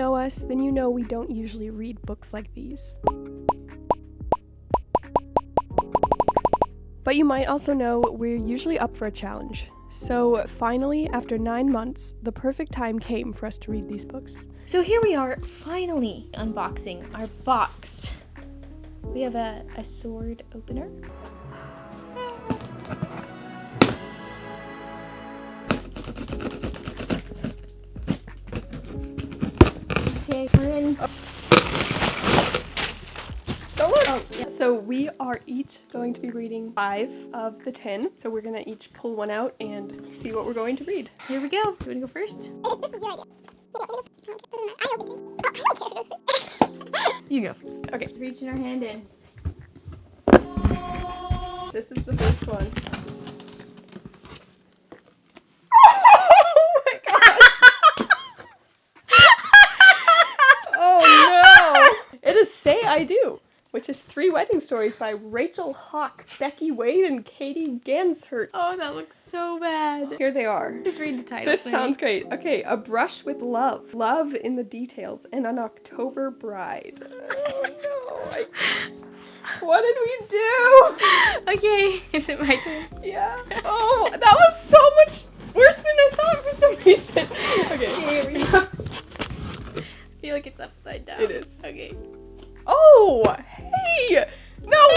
know us, then you know we don't usually read books like these. But you might also know we're usually up for a challenge. So finally, after 9 months, the perfect time came for us to read these books. So here we are, finally unboxing our box. We have a sword opener. Okay, we're in. Oh, look! Oh, yeah. So we are each going to be reading 5 of the 10. So we're gonna each pull one out and see what we're going to read. Here we go. You wanna go first? This is your idea. You go. Okay, Reaching our hand in. this is the first one. It is Say I Do, which is 3 wedding stories by Rachel Hawk, Becky Wade, and Katie Ganshert. Oh, that looks so bad. Here they are. Just read the title. This sounds great. Okay, A Brush with Love, Love in the Details, and An October Bride. Oh no, what did we do? Okay, is it my turn? Yeah. Oh, that was so much worse than I thought for some reason. Okay, Here we go. I feel like it's upside down. It is. Okay. Oh, hey! No,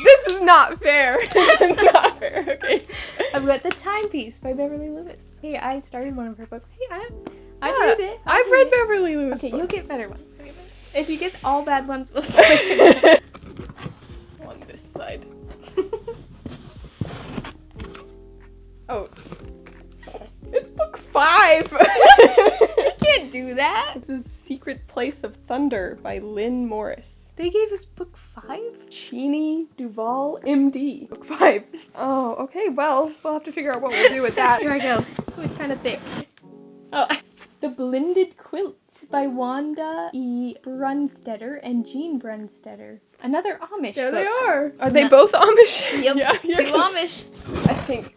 this is not fair. This is not fair. Okay. I've got The Timepiece by Beverly Lewis. Hey, I started one of her books. Hey, I Yeah, read it. I've read Beverly Lewis. Okay, books. you'll get better ones. If you get all bad ones, we'll switch it. On this side. Oh. It's book 5! You can't do that. This is Secret Place of Thunder by Lynn Morris. They gave us book 5? Cheney Duval, MD. Book 5. Oh, okay, well, we'll have to figure out what we'll do with that. Here I go. Ooh, it's kind of thick. Oh, The Blended Quilt by Wanda E. Brunstetter and Jean Brunstetter. Another Amish There book. they are. Are they both Amish? Yep, Yeah, 2 you're Amish. I think.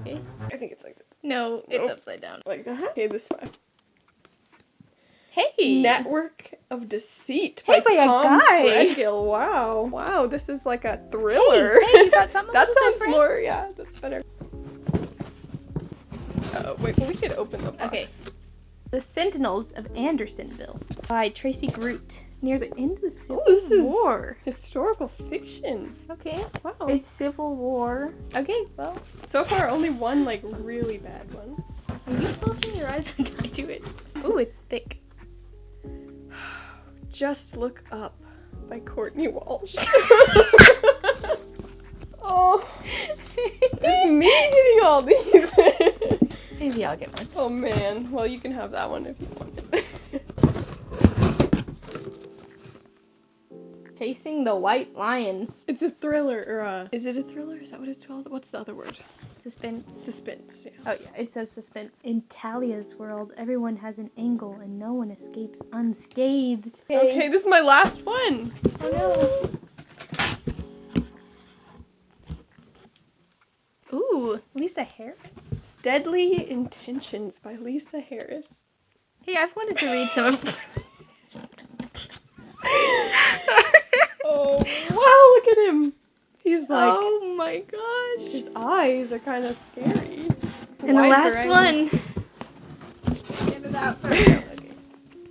Okay. I think it's like this. No, it's Nope. upside down. Like that? Okay, this one. Hey! Network of Deceit Hey, by by a Tom guy. Threadgill. Wow. Wow, this is like a thriller. Hey, you got something a That little sounds different. more, yeah, that's better. Wait, we could open the box. Okay. The Sentinels of Andersonville by Tracy Groot. Near the end of the Civil Oh, this is War. historical fiction. Okay. Wow. It's Civil War. Okay, well. So far, only one, like, really bad one. Are you closing your eyes when I do it? Ooh, it's thick. Just Look Up by Courtney Walsh. Oh, it's me getting all these. Maybe I'll get one. Oh man, well you can have that one if you want it. Chasing the White Lion. It's a thriller, or is it a thriller? Is that what it's called? What's the other word? Suspense. Suspense, yeah. Oh yeah, it says suspense. In Talia's world, everyone has an angle and no one escapes unscathed. Okay, this is my last one. Oh no. Ooh, Lisa Harris. Deadly Intentions by Lisa Harris. Hey, I've wanted to read some of Oh, wow, look at him. He's like, oh my gosh. his eyes are kind of scary. And the Wide last variety. one. Get it out first. Okay.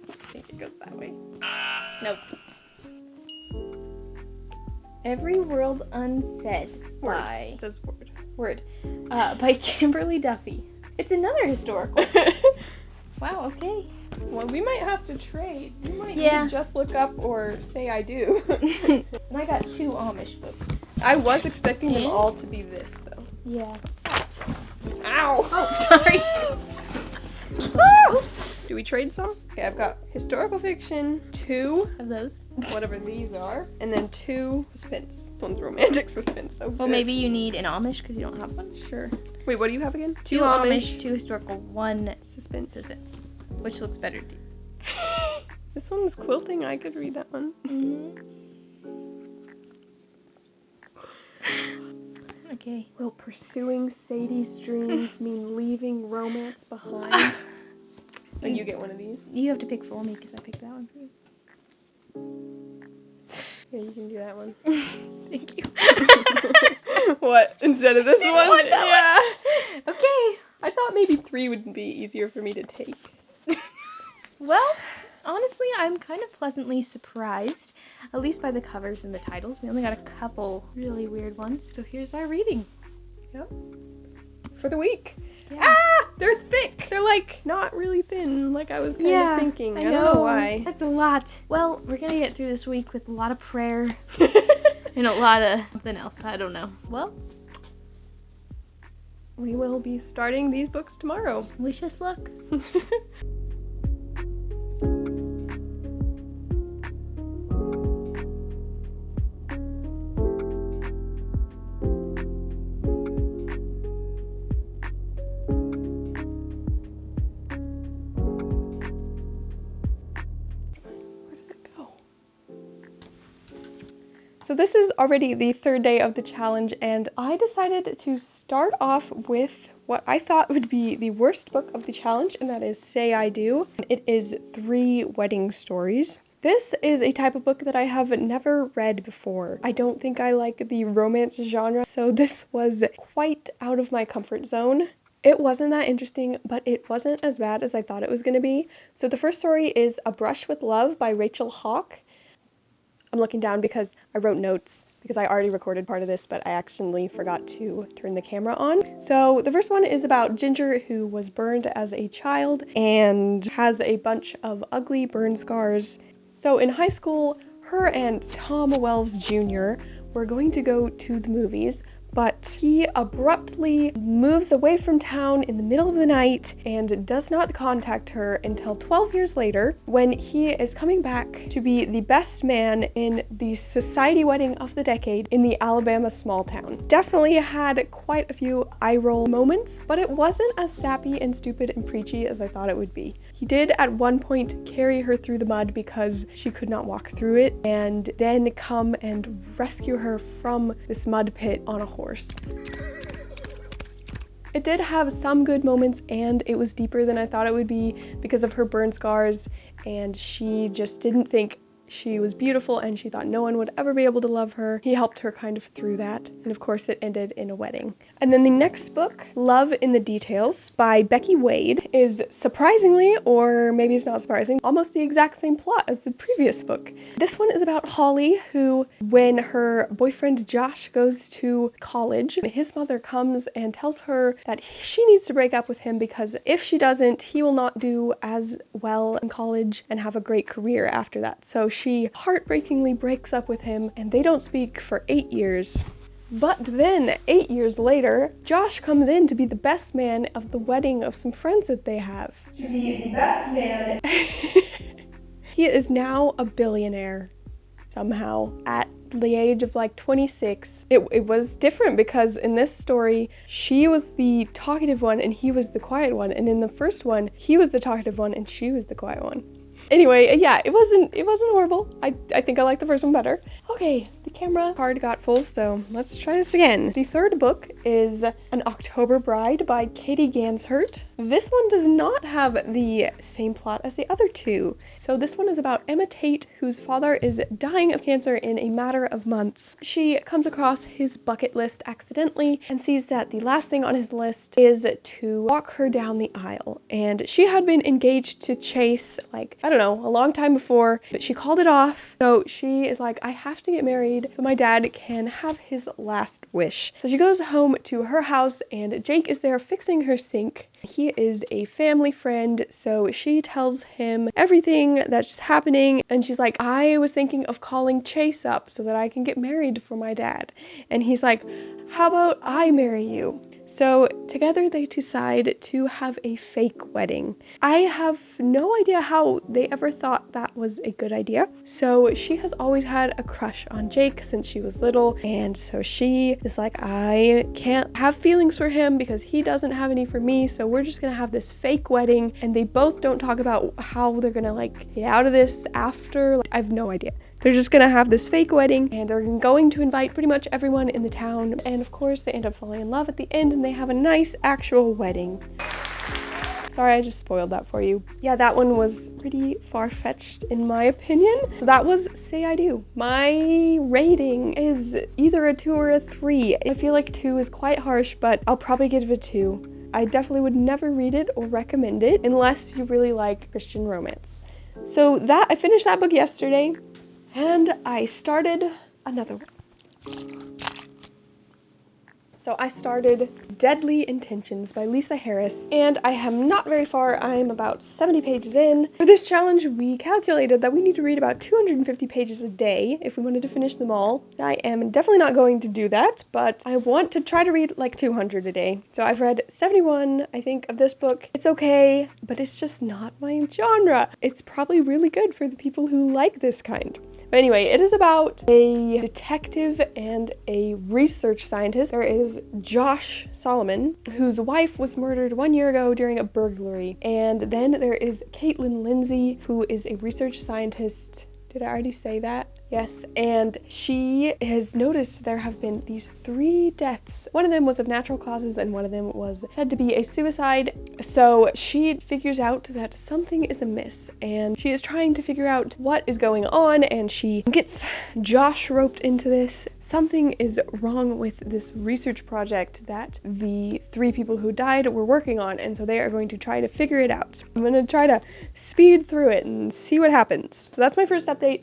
I think it goes that way. Nope. Every World Unsaid Word. by It says word. by Kimberly Duffy. It's another historical. Wow, okay. Well, we might have to trade. You might Yeah. need Just Look Up or Say I Do. And I got 2 Amish books. I was expecting them And? all to be this, though. Yeah. Ow! Oh, sorry. Oops. Do we trade some? Okay, I've got historical fiction, 2, Of those. whatever these are, and then 2 suspense. This one's romantic suspense. So Well, good. maybe you need an Amish because you don't have one. Sure. Wait, what do you have again? 2 Amish, 2 historical, 1 suspense. suspense. Which looks better too. This one's quilting. I could read that one. Okay. Will pursuing Sadie's dreams mean leaving romance behind? Like you get one of these. You have to pick for me because I picked that one for you. Yeah, you can do that one. Thank you. What? Instead of this one? want that Yeah. Okay. I thought maybe 3 would be easier for me to take. Well, honestly, I'm kind of pleasantly surprised, at least by the covers and the titles. We only got a couple really weird ones. So here's our reading. Yep. For the week. Yeah. Ah! They're thick! They're like not really thin like I was kind of thinking. I don't know why. That's a lot. Well, we're gonna get through this week with a lot of prayer and a lot of something else. I don't know. Well, we will be starting these books tomorrow. wish us luck. So this is already the 3rd day of the challenge, and I decided to start off with what I thought would be the worst book of the challenge, and that is Say I Do. It is 3 wedding stories. This is a type of book that I have never read before. I don't think I like the romance genre, so this was quite out of my comfort zone. It wasn't that interesting, but it wasn't as bad as I thought it was going to be. So the first story is A Brush with Love by Rachel Hawke. I'm looking down because I wrote notes because I already recorded part of this, but I actually forgot to turn the camera on. So the first one is about Ginger, who was burned as a child and has a bunch of ugly burn scars. So in high school, her and Tom Wells Jr. were going to go to the movies, but he abruptly moves away from town in the middle of the night and does not contact her until 12 years later when he is coming back to be the best man in the society wedding of the decade in the Alabama small town. Definitely had quite a few eye roll moments, but it wasn't as sappy and stupid and preachy as I thought it would be. He did at one point carry her through the mud because she could not walk through it, and then come and rescue her from this mud pit on a horse. It did have some good moments, and it was deeper than I thought it would be because of her burn scars, and she just didn't think she was beautiful and she thought no one would ever be able to love her. He helped her kind of through that, and of course it ended in a wedding. And then the next book, Love in the Details by Becky Wade, is surprisingly, or maybe it's not surprising, almost the exact same plot as the previous book. This one is about Holly, who, when her boyfriend Josh goes to college, his mother comes and tells her that she needs to break up with him because if she doesn't, he will not do as well in college and have a great career after that. So she heartbreakingly breaks up with him, and they don't speak for 8 years. But then, 8 years later, Josh comes in to be the best man of the wedding of some friends that they have. To be the best man. He is now a billionaire, somehow, at the age of like 26. It was different because in this story, she was the talkative one and he was the quiet one. And in the first one, he was the talkative one and she was the quiet one. Anyway, yeah, it wasn't horrible. I think I like the first one better. Okay, the camera card got full, so let's try this again. The third book is An October Bride by Katie Ganshert. This one does not have the same plot as the other two. So this one is about Emma Tate, whose father is dying of cancer in a matter of months. She comes across his bucket list accidentally and sees that the last thing on his list is to walk her down the aisle. And she had been engaged to Chase, like, I don't know, a long time before, but she called it off. So she is like, I have to get married so my dad can have his last wish. So she goes home to her house and Jake is there fixing her sink. He is a family friend, so she tells him everything that's happening, and she's like, I was thinking of calling Chase up so that I can get married for my dad. And he's like, how about I marry you? So together they decide to have a fake wedding. I have no idea how they ever thought that was a good idea. So she has always had a crush on Jake since she was little, and so she is like, I can't have feelings for him because he doesn't have any for me, so we're just gonna have this fake wedding. And they both don't talk about how they're gonna like get out of this after. Like, I have no idea. They're just gonna have this fake wedding, and they're going to invite pretty much everyone in the town. And of course, they end up falling in love at the end, and they have a nice actual wedding. Sorry, I just spoiled that for you. Yeah, that one was pretty far-fetched in my opinion. So that was Say I Do. My rating is either a 2 or a 3. I feel like 2 is quite harsh, but I'll probably give it a 2. I definitely would never read it or recommend it unless you really like Christian romance. So I finished that book yesterday, and I started another one. So I started Deadly Intentions by Lisa Harris, and I am not very far. I'm about 70 pages in. For this challenge, we calculated that we need to read about 250 pages a day if we wanted to finish them all. I am definitely not going to do that, but I want to try to read like 200 a day. So I've read 71, I think, of this book. It's okay, but it's just not my genre. It's probably really good for the people who like this kind. But anyway, it is about a detective and a research scientist. There is Josh Solomon, whose wife was murdered 1 year ago during a burglary. And then there is Caitlin Lindsay, who is a research scientist. Did I already say that? Yes, and she has noticed there have been these 3 deaths. One of them was of natural causes and one of them was said to be a suicide. So she figures out that something is amiss and she is trying to figure out what is going on, and she gets Josh roped into this. Something is wrong with this research project that the 3 people who died were working on, and so they are going to try to figure it out. I'm going to try to speed through it and see what happens. So that's my first update.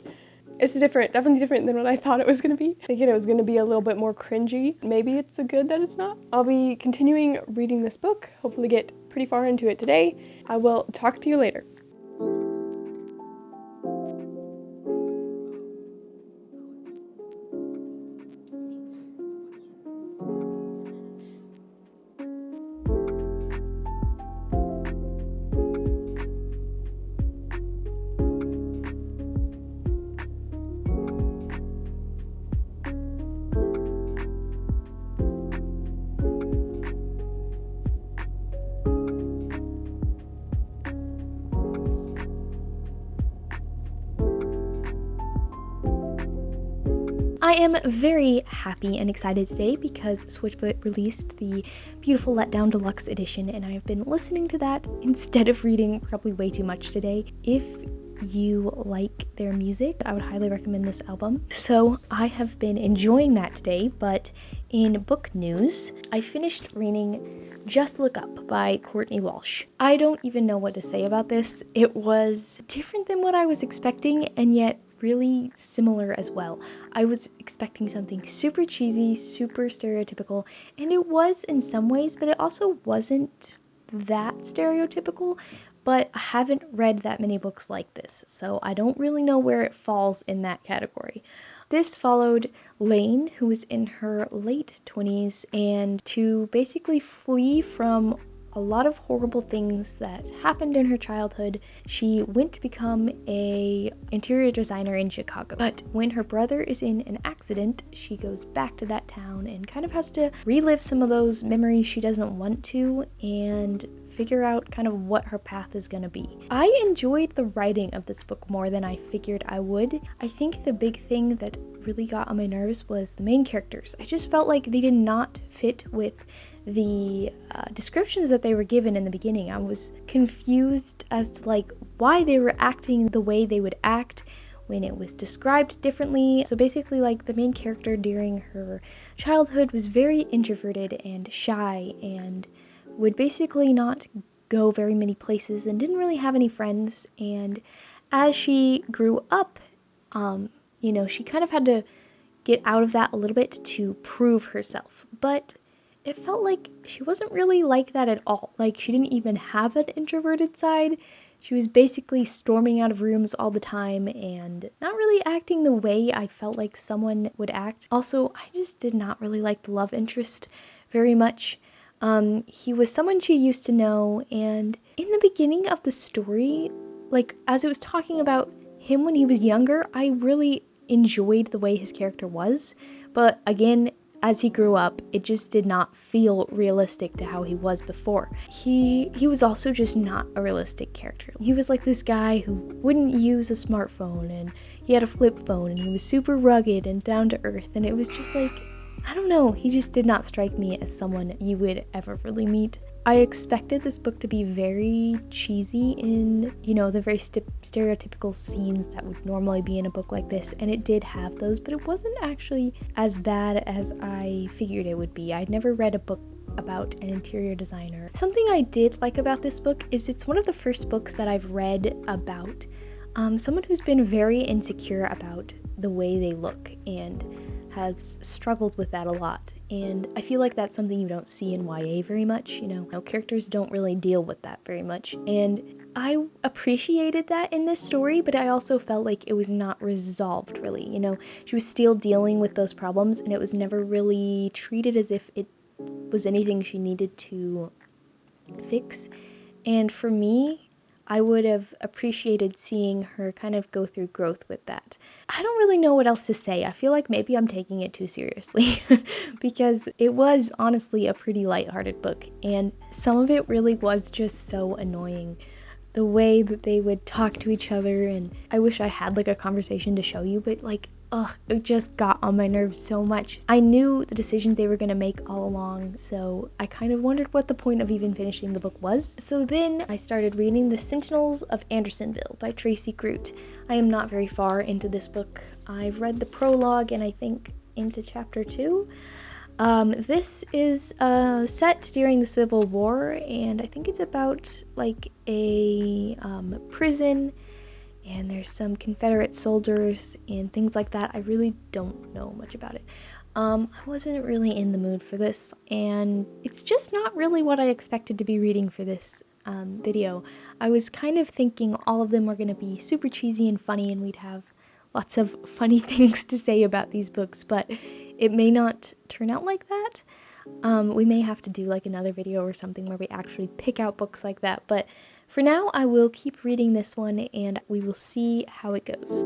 It's definitely different than what I thought it was going to be. Thinking it was going to be a little bit more cringy. Maybe it's a good that it's not. I'll be continuing reading this book, hopefully get pretty far into it today. I will talk to you later. I am very happy and excited today because Switchfoot released the beautiful Letdown Deluxe Edition, and I've been listening to that instead of reading probably way too much today. If you like their music, I would highly recommend this album. So I have been enjoying that today, but in book news, I finished reading Just Look Up by Courtney Walsh. I don't even know what to say about this. It was different than what I was expecting, and yet really similar as well. I was expecting something super cheesy, super stereotypical, and it was in some ways, but it also wasn't that stereotypical. But I haven't read that many books like this, so I don't really know where it falls in that category. This followed Lane, who was in her late 20s, and to basically flee from a lot of horrible things that happened in her childhood, she went to become an interior designer in Chicago. But when her brother is in an accident, she goes back to that town and kind of has to relive some of those memories she doesn't want to and figure out kind of what her path is going to be. I enjoyed the writing of this book more than I figured I would. I think the big thing that really got on my nerves was the main characters. I just felt like they did not fit with the descriptions that they were given in the beginning. I was confused as to like why they were acting the way they would act when it was described differently. So basically, like, the main character during her childhood was very introverted and shy and would basically not go very many places and didn't really have any friends. And as she grew up, she kind of had to get out of that a little bit to prove herself. But it felt like she wasn't really like that at all. Like, she didn't even have an introverted side. She was basically storming out of rooms all the time and not really acting the way I felt like someone would act. Also, I just did not really like the love interest very much. He was someone she used to know, and in the beginning of the story, like, as it was talking about him when he was younger, I really enjoyed the way his character was. But again, as he grew up, it just did not feel realistic to how he was before. He was also just not a realistic character. He was like this guy who wouldn't use a smartphone, and he had a flip phone, and he was super rugged and down to earth, and it was just like, I don't know, he just did not strike me as someone you would ever really meet. I expected this book to be very cheesy in, you know, the very stereotypical scenes that would normally be in a book like this, and it did have those, but it wasn't actually as bad as I figured it would be. I'd never read a book about an interior designer. Something I did like about this book is it's one of the first books that I've read about someone who's been very insecure about the way they look and has struggled with that a lot. And I feel like that's something you don't see in YA very much, you know, characters don't really deal with that very much. And I appreciated that in this story, but I also felt like it was not resolved really, you know. She was still dealing with those problems, and it was never really treated as if it was anything she needed to fix. And for me, I would have appreciated seeing her kind of go through growth with that. I don't really know what else to say. I feel like maybe I'm taking it too seriously because it was honestly a pretty lighthearted book, and some of it really was just so annoying. The way that they would talk to each other, and I wish I had like a conversation to show you, but like, it just got on my nerves so much. I knew the decisions they were going to make all along, so I kind of wondered what the point of even finishing the book was. So then I started reading The Sentinels of Andersonville by Tracy Groot. I am not very far into this book. I've read the prologue and I think into chapter 2. This is set during the Civil War, and I think it's about like a prison, and there's some Confederate soldiers and things like that. I really don't know much about it. I wasn't really in the mood for this, and it's just not really what I expected to be reading for this video. I was kind of thinking all of them were going to be super cheesy and funny, and we'd have lots of funny things to say about these books, but it may not turn out like that. We may have to do like another video or something where we actually pick out books like that, but for now, I will keep reading this one and we will see how it goes.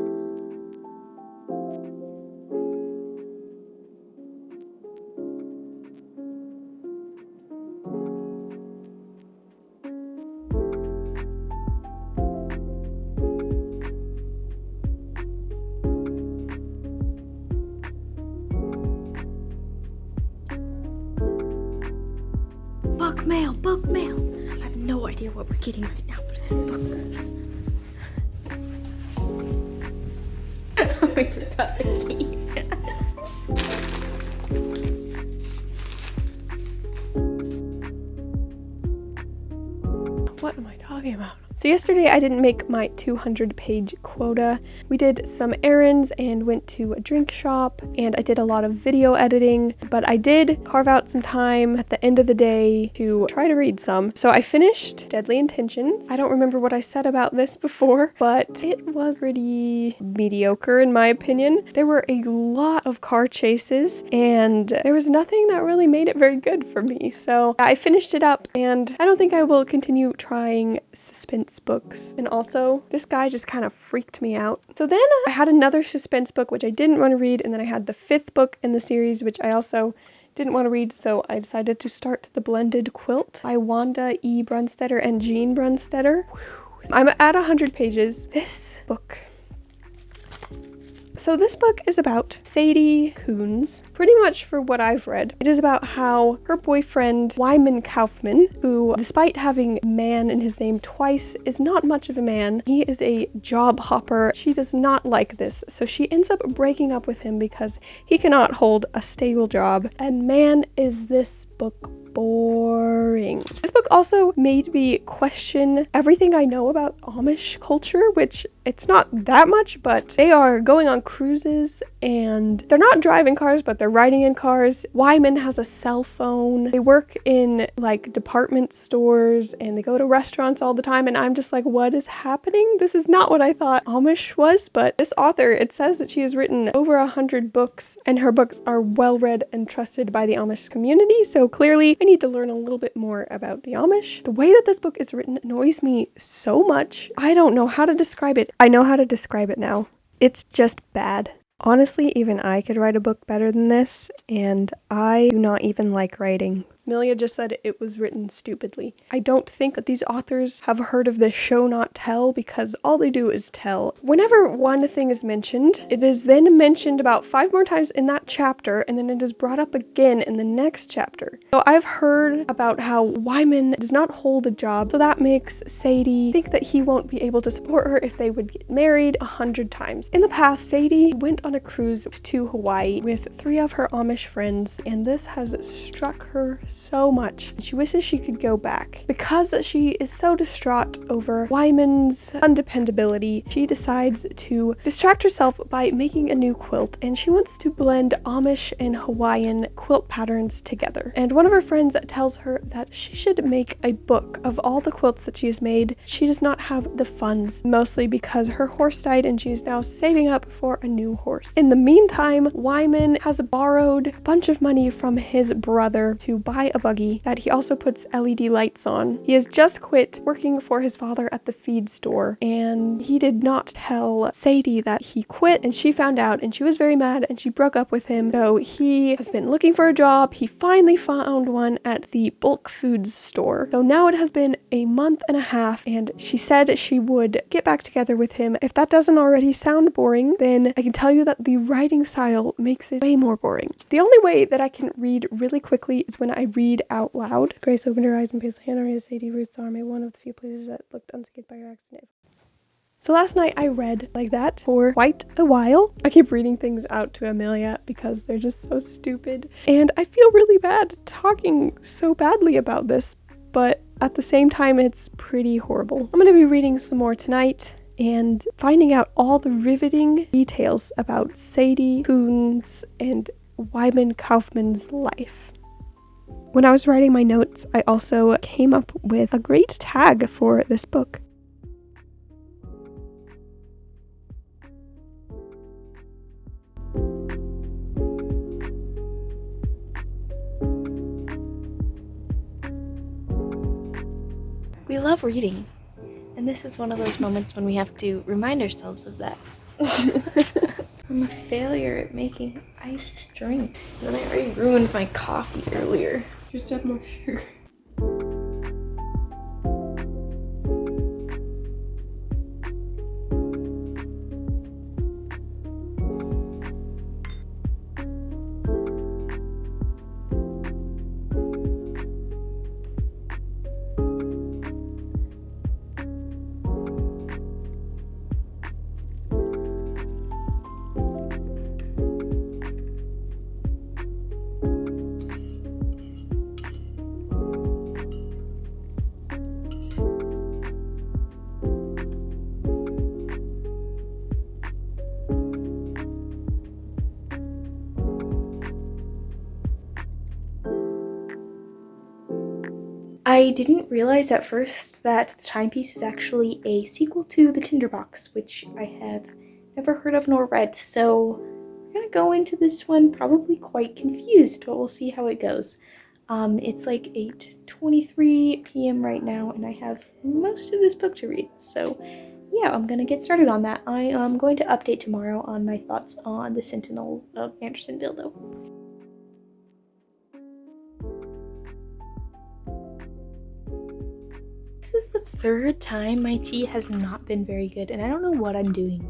Book mail, book mail. I have no idea what we're getting right now, but it's a book. We forgot the key. What am I talking about? So yesterday I didn't make my 200-page quota. We did some errands and went to a drink shop, and I did a lot of video editing, but I did carve out some time at the end of the day to try to read some. So I finished Deadly Intentions. I don't remember what I said about this before, but it was pretty mediocre in my opinion. There were a lot of car chases, and there was nothing that really made it very good for me. So I finished it up, and I don't think I will continue trying suspense books. And also, this guy just kind of freaked me out. So then I had another suspense book which I didn't want to read, and then I had the 5th book in the series which I also didn't want to read, so I decided to start The Blended Quilt by Wanda E. Brunstetter and Jean Brunstetter. I'm at 100 pages. So this book is about Sadie Coons, pretty much for what I've read. It is about how her boyfriend, Wyman Kaufman, who, despite having man in his name twice, is not much of a man. He is a job hopper. She does not like this, so she ends up breaking up with him because he cannot hold a stable job. And man, is this book boring. This book also made me question everything I know about Amish culture, which it's not that much, but they are going on cruises and they're not driving cars, but they're riding in cars. Wyman has a cell phone. They work in like department stores and they go to restaurants all the time, and I'm just like, what is happening? This is not what I thought Amish was. But this author, it says that she has written over 100 books, and her books are well read and trusted by the Amish community, so clearly I need to learn a little bit more about the Amish. The way that this book is written annoys me so much. I don't know how to describe it. I know how to describe it now. It's just bad. Honestly, even I could write a book better than this, and I do not even like writing. Amelia just said it was written stupidly. I don't think that these authors have heard of this show not tell, because all they do is tell. Whenever one thing is mentioned, it is then mentioned about 5 more times in that chapter, and then it is brought up again in the next chapter. So I've heard about how Wyman does not hold a job, so that makes Sadie think that he won't be able to support her if they would get married 100 times. In the past, Sadie went on a cruise to Hawaii with 3 of her Amish friends, and this has struck her so much. She wishes she could go back. Because she is so distraught over Wyman's undependability, she decides to distract herself by making a new quilt, and she wants to blend Amish and Hawaiian quilt patterns together. And one of her friends tells her that she should make a book of all the quilts that she has made. She does not have the funds, mostly because her horse died and she is now saving up for a new horse. In the meantime, Wyman has borrowed a bunch of money from his brother to buy a buggy that he also puts LED lights on. He has just quit working for his father at the feed store, and he did not tell Sadie that he quit, and she found out and she was very mad and she broke up with him. So he has been looking for a job. He finally found one at the bulk foods store. So now it has been a month and a half, and she said she would get back together with him. If that doesn't already sound boring, then I can tell you that the writing style makes it way more boring. The only way that I can read really quickly is when I read out loud. Grace opened her eyes and placed a hand on her Sadie Ruth's arm, one of the few places that looked unscathed by her accident. So last night I read like that for quite a while. I keep reading things out to Amelia because they're just so stupid. And I feel really bad talking so badly about this, but at the same time it's pretty horrible. I'm going to be reading some more tonight and finding out all the riveting details about Sadie Coons and Wyman Kaufman's life. When I was writing my notes, I also came up with a great tag for this book. We love reading, and this is one of those moments when we have to remind ourselves of that. I'm a failure at making iced drink. And then I already ruined my coffee earlier. Just add more sugar. I didn't realize at first that the Timepiece is actually a sequel to The Tinderbox, which I have never heard of nor read, so we're gonna go into this one probably quite confused, but we'll see how it goes. It's like 8:23 p.m. right now, and I have most of this book to read, so yeah, I'm gonna get started on that. I am going to update tomorrow on my thoughts on the Sentinels of Andersonville, though. This is the 3rd time my tea has not been very good, and I don't know what I'm doing.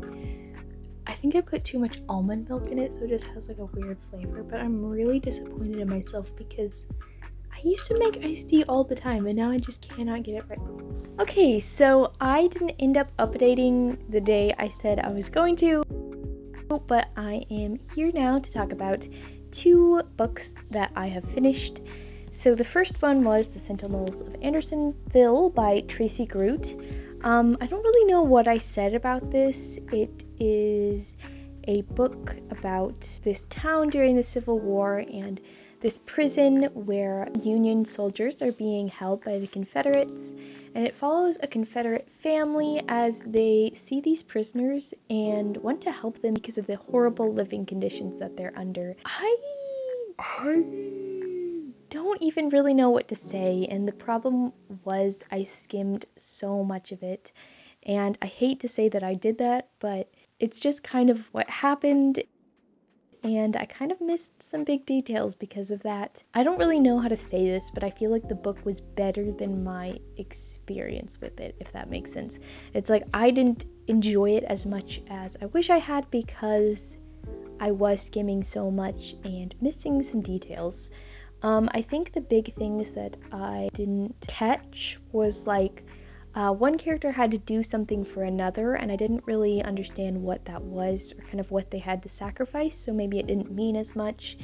I think I put too much almond milk in it, so it just has like a weird flavor, but I'm really disappointed in myself because I used to make iced tea all the time, and now I just cannot get it right. Okay, so I didn't end up updating the day I said I was going to, but I am here now to talk about 2 books that I have finished. So the first one was The Sentinels of Andersonville by Tracy Groot. I don't really know what I said about this. It is a book about this town during the Civil War and this prison where Union soldiers are being held by the Confederates, and it follows a Confederate family as they see these prisoners and want to help them because of the horrible living conditions that they're under. I don't even really know what to say, and the problem was I skimmed so much of it, and I hate to say that I did that, but it's just kind of what happened. and I kind of missed some big details because of that. I don't really know how to say this, but I feel like the book was better than my experience with it, if that makes sense. It's like I didn't enjoy it as much as I wish I had because I was skimming so much and missing some details. I think the big things that I didn't catch was like one character had to do something for another, and I didn't really understand what that was or kind of what they had to sacrifice, so maybe it didn't mean as much.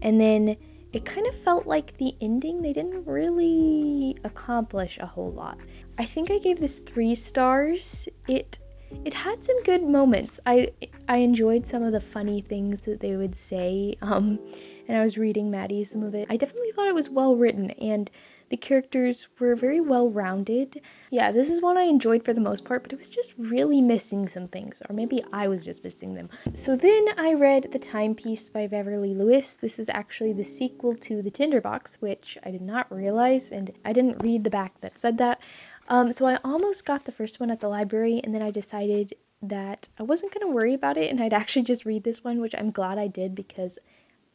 And then it kind of felt like the ending, they didn't really accomplish a whole lot. I think I gave this 3 stars. It had some good moments. I enjoyed some of the funny things that they would say, and I was reading Maddie some of it. I definitely thought it was well written, and the characters were very well rounded. Yeah, this is one I enjoyed for the most part, but it was just really missing some things, or maybe I was just missing them. So then I read The Timepiece by Beverly Lewis. This is actually the sequel to The Tinderbox, which I did not realize, and I didn't read the back that said that. So I almost got the first one at the library, and then I decided that I wasn't going to worry about it, and I'd actually just read this one, which I'm glad I did because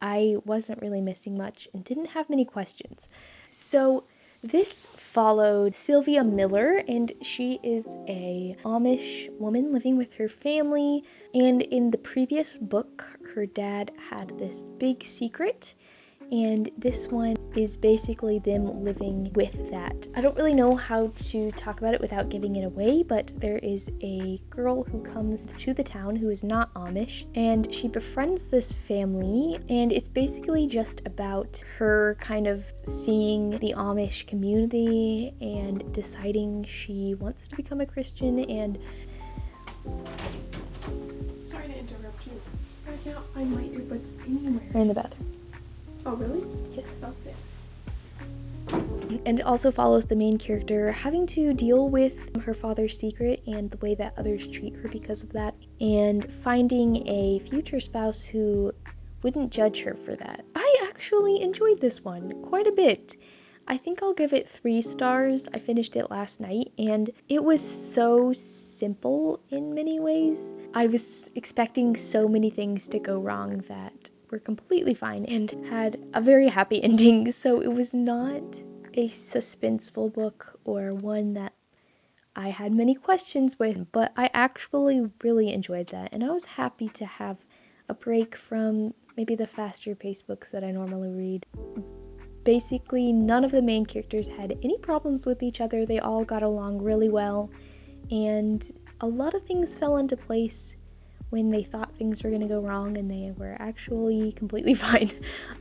I wasn't really missing much and didn't have many questions. So this followed Sylvia Miller, and she is a Amish woman living with her family, and in the previous book, her dad had this big secret, and this one is basically them living with that. I don't really know how to talk about it without giving it away, but there is a girl who comes to the town who is not Amish, and she befriends this family, and it's basically just about her kind of seeing the Amish community and deciding she wants to become a Christian. And Sorry to interrupt you. I can't find my earbuds anywhere. we're in the bathroom. Oh, really? Yes. Oh, thanks. And it also follows the main character having to deal with her father's secret and the way that others treat her because of that, and finding a future spouse who wouldn't judge her for that. I actually enjoyed this one quite a bit. I think I'll give it 3 stars. I finished it last night, and it was so simple in many ways. I was expecting so many things to go wrong that were completely fine and had a very happy ending, so it was not a suspenseful book or one that I had many questions with, but I actually really enjoyed that, and I was happy to have a break from maybe the faster paced books that I normally read. Basically, none of the main characters had any problems with each other. They all got along really well, and a lot of things fell into place when they thought things were going to go wrong, and they were actually completely fine.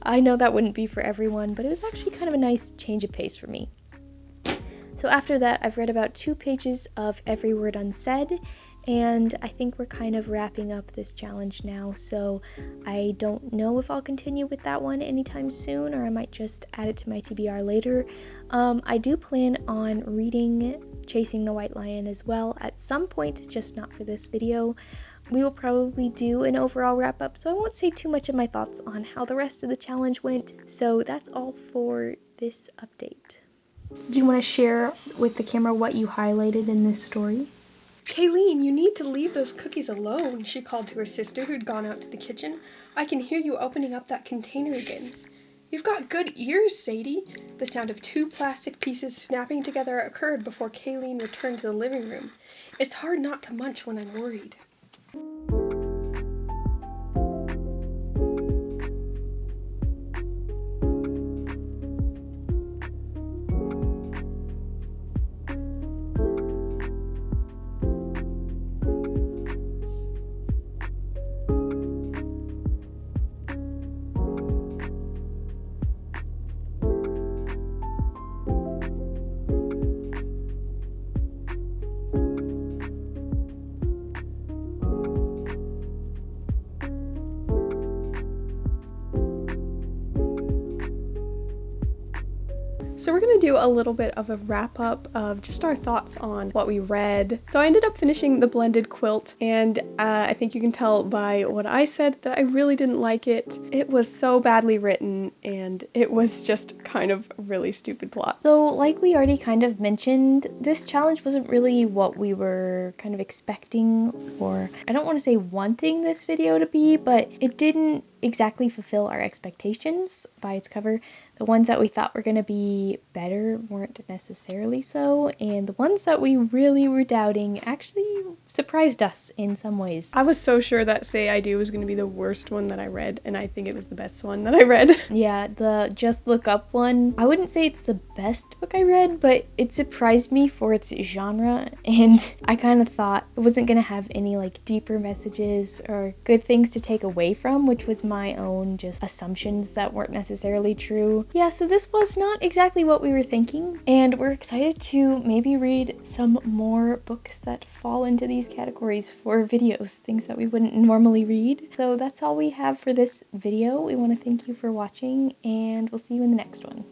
I know that wouldn't be for everyone, but it was actually kind of a nice change of pace for me. So after that, I've read about 2 pages of Every Word Unsaid, and I think we're kind of wrapping up this challenge now, so I don't know if I'll continue with that one anytime soon, or I might just add it to my TBR later. I do plan on reading Chasing the White Lion as well at some point, just not for this video. We will probably do an overall wrap up, so I won't say too much of my thoughts on how the rest of the challenge went. So that's all for this update. Do you want to share with the camera what you highlighted in this story? Kayleen, you need to leave those cookies alone, she called to her sister who'd gone out to the kitchen. I can hear you opening up that container again. You've got good ears, Sadie. The sound of 2 plastic pieces snapping together occurred before Kayleen returned to the living room. It's hard not to munch when I'm worried. So we're gonna do a little bit of a wrap up of just our thoughts on what we read. So I ended up finishing The Blended Quilt, and I think you can tell by what I said that I really didn't like it. It was so badly written, and it was just kind of a really stupid plot. So like we already kind of mentioned, this challenge wasn't really what we were kind of expecting, or I don't want to say wanting this video to be, but it didn't exactly fulfill our expectations by its cover. The ones that we thought were going to be better weren't necessarily so, and the ones that we really were doubting actually surprised us in some ways. I was so sure that Say I Do was going to be the worst one that I read, and I think it was the best one that I read. Yeah, the Just Look Up one, I wouldn't say it's the best book I read, but it surprised me for its genre, and I kind of thought it wasn't going to have any like deeper messages or good things to take away from, which was my own just assumptions that weren't necessarily true. Yeah, so this was not exactly what we were thinking, and we're excited to maybe read some more books that fall into these categories for videos, things that we wouldn't normally read. So that's all we have for this video. We want to thank you for watching, and we'll see you in the next one.